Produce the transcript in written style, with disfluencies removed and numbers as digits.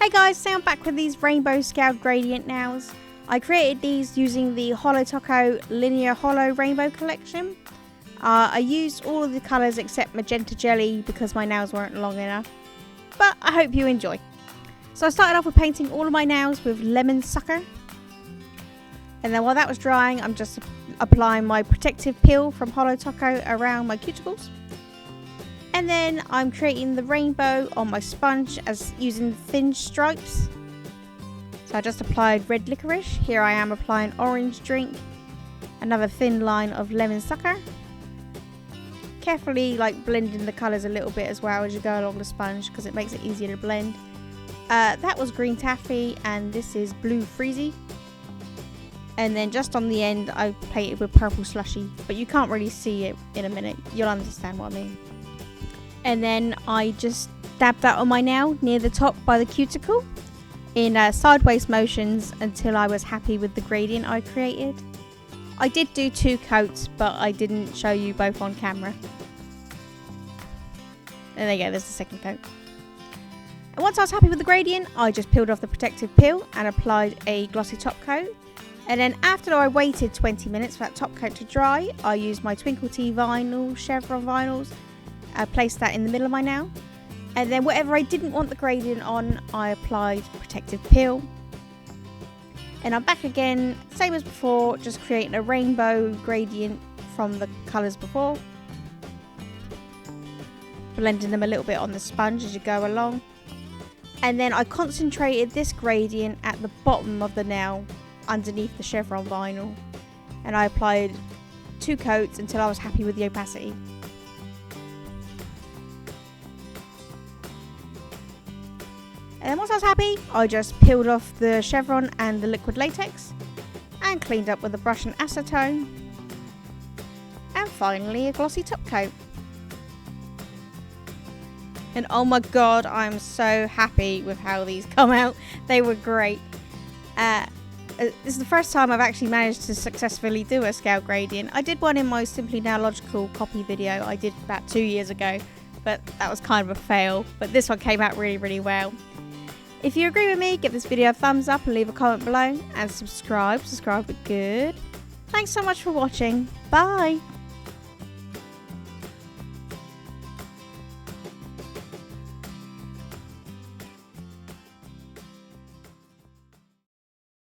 Hey guys, so I'm back with these rainbow scaled gradient nails. I created these using the Holo Linear Holo Rainbow Collection. I used all of the colours except magenta jelly because my nails weren't long enough. But I hope you enjoy. So I started off with painting all of my nails with lemon sucker. And then while that was drying, I'm just applying my protective peel from Holo around my cuticles. And then I'm creating the rainbow on my sponge as using thin stripes. So I just applied red licorice. Here I am applying orange drink. Another thin line of lemon sucker. Carefully blending the colours a little bit as well as you go along the sponge because it makes it easier to blend. That was green taffy and this is blue freezy. And then just on the end I painted with purple slushy, but you can't really see it in a minute. You'll understand what I mean. And then I just dabbed that on my nail near the top by the cuticle in sideways motions until I was happy with the gradient I created. I did do 2 coats, but I didn't show you both on camera. And there you go, there's the second coat. And once I was happy with the gradient, I just peeled off the protective peel and applied a glossy top coat. And then after I waited 20 minutes for that top coat to dry, I used my Twinkle Tea vinyl, chevron vinyls. I placed that in the middle of my nail. And then whatever I didn't want the gradient on, I applied protective peel. And I'm back again, same as before, just creating a rainbow gradient from the colours before. Blending them a little bit on the sponge as you go along. And then I concentrated this gradient at the bottom of the nail, underneath the chevron vinyl. And I applied 2 coats until I was happy with the opacity. And then once I was happy, I just peeled off the chevron and the liquid latex and cleaned up with a brush and acetone. And finally a glossy top coat. And oh my god, I'm so happy with how these come out. They were great. This is the first time I've actually managed to successfully do a scale gradient. I did one in my Simply Nailogical copy video I did about 2 years ago, but that was kind of a fail. But this one came out really, really well. If you agree with me, give this video a thumbs up and leave a comment below. And subscribe. Subscribe but good. Thanks so much for watching. Bye.